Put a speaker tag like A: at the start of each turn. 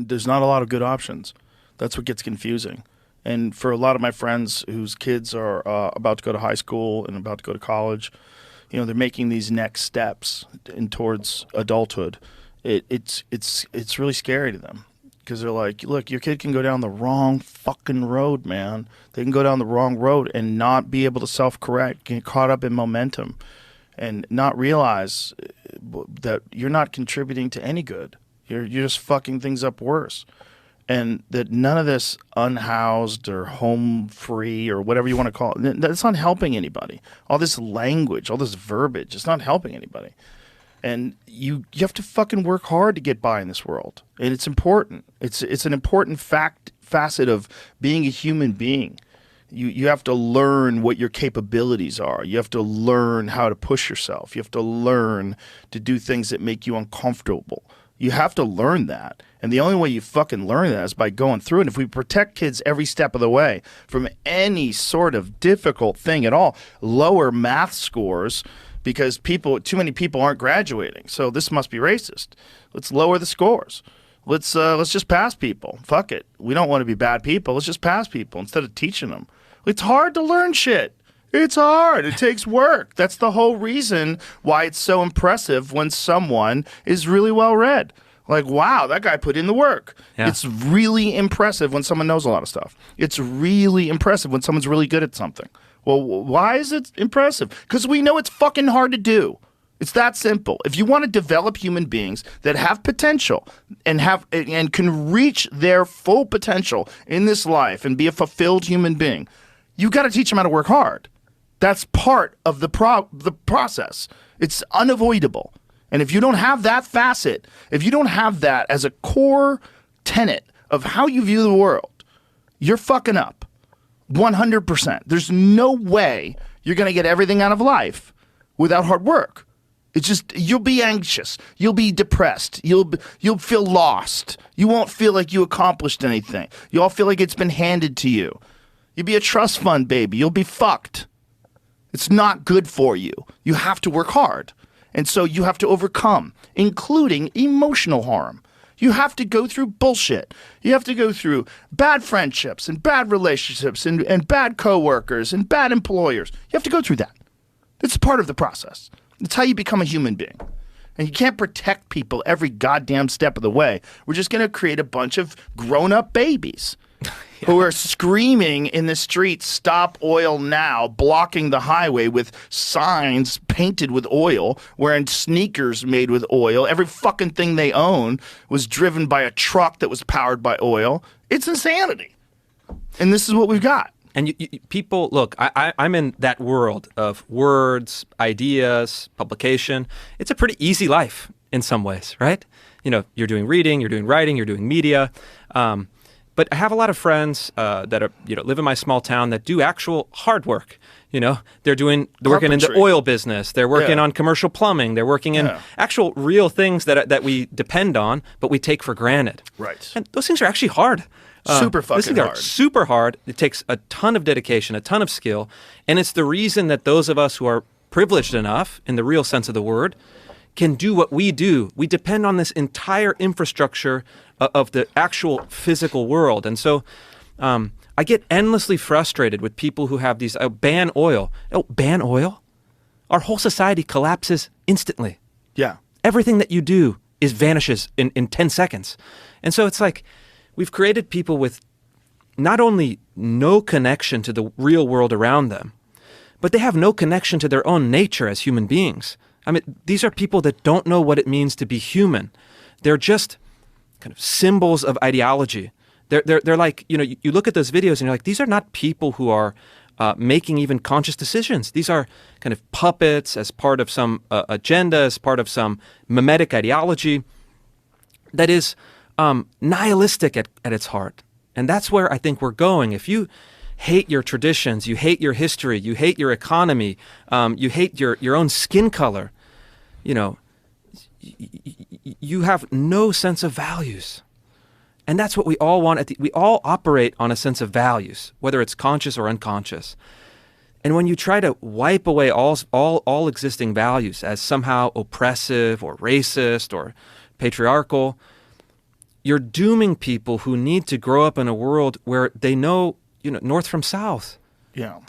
A: and there's not a lot of good options. That's what gets confusing. And for a lot of my friends whose kids are about to go to high school and about to go to college, you know, they're making these next steps towards adulthood. It's really scary to them because they're like, look, your kid can go down the wrong fucking road, man. They can go down the wrong road and not be able to self-correct, get caught up in momentum, and not realize that you're not contributing to any good. You're just fucking things up worse. And that none of this unhoused or home free or whatever you want to call it, that's not helping anybody. All this language, all this verbiage, it's not helping anybody. And you have to fucking work hard to get by in this world. And it's important. It's an important facet of being a human being. You have to learn what your capabilities are. You have to learn how to push yourself. You have to learn to do things that make you uncomfortable. You have to learn that. And the only way you fucking learn that is by going through it. And if we protect kids every step of the way from any sort of difficult thing at all, lower math scores because too many people aren't graduating. So this must be racist. Let's lower the scores. Let's just pass people. Fuck it. We don't want to be bad people. Let's just pass people instead of teaching them. It's hard to learn shit. It's hard. It takes work. That's the whole reason why it's so impressive when someone is really well read. Like, wow, that guy put in the work. Yeah. It's really impressive when someone knows a lot of stuff. It's really impressive when someone's really good at something. Well, why is it impressive? Because we know it's fucking hard to do. It's that simple. If you want to develop human beings that have potential and can reach their full potential in this life and be a fulfilled human being, you got to teach them how to work hard. That's part of the process. It's unavoidable. And if you don't have that facet, if you don't have that as a core tenet of how you view the world, you're fucking up 100%. There's no way you're going to get everything out of life without hard work. It's just, you'll be anxious. You'll be depressed. You'll feel lost. You won't feel like you accomplished anything. You'll feel like it's been handed to you. You'll be a trust fund baby. You'll be fucked. It's not good for you. You have to work hard. And so you have to overcome, including emotional harm. You have to go through bullshit. You have to go through bad friendships and bad relationships and bad coworkers and bad employers. You have to go through that. It's part of the process. It's how you become a human being. And you can't protect people every goddamn step of the way. We're just going to create a bunch of grown-up babies who are screaming in the streets, "Stop oil now," blocking the highway with signs painted with oil, wearing sneakers made with oil. Every fucking thing they own was driven by a truck that was powered by oil. It's insanity. And this is what we've got.
B: And people, look, I'm in that world of words, ideas, publication. It's a pretty easy life in some ways, right? You know, you're doing reading, you're doing writing, you're doing media. But I have a lot of friends that are, live in my small town that do actual hard work. You know, they're working in the oil business. They're working on commercial plumbing. They're working in actual real things that we depend on, but we take for granted.
A: Right.
B: And those things are actually hard.
A: Super fucking
B: those things
A: hard.
B: Are super hard. It takes a ton of dedication, a ton of skill. And it's the reason that those of us who are privileged enough, in the real sense of the word, can do what we do. We depend on this entire infrastructure of the actual physical world. And so I get endlessly frustrated with people who have these, ban oil. Oh, ban oil? Our whole society collapses instantly.
A: Yeah.
B: Everything that you do vanishes in 10 seconds. And so it's like we've created people with not only no connection to the real world around them, but they have no connection to their own nature as human beings. I mean, these are people that don't know what it means to be human. They're just kind of symbols of ideology. They're like, you look at those videos and you're like, these are not people who are making even conscious decisions. These are kind of puppets as part of some agenda, as part of some mimetic ideology that is nihilistic at its heart. And that's where I think we're going. If you hate your traditions, you hate your history, you hate your economy, you hate your own skin color, you have no sense of values. And that's what we all want. We all operate on a sense of values, whether it's conscious or unconscious. And when you try to wipe away all existing values as somehow oppressive or racist or patriarchal, you're dooming people who need to grow up in a world where they know, north from south.
A: Yeah.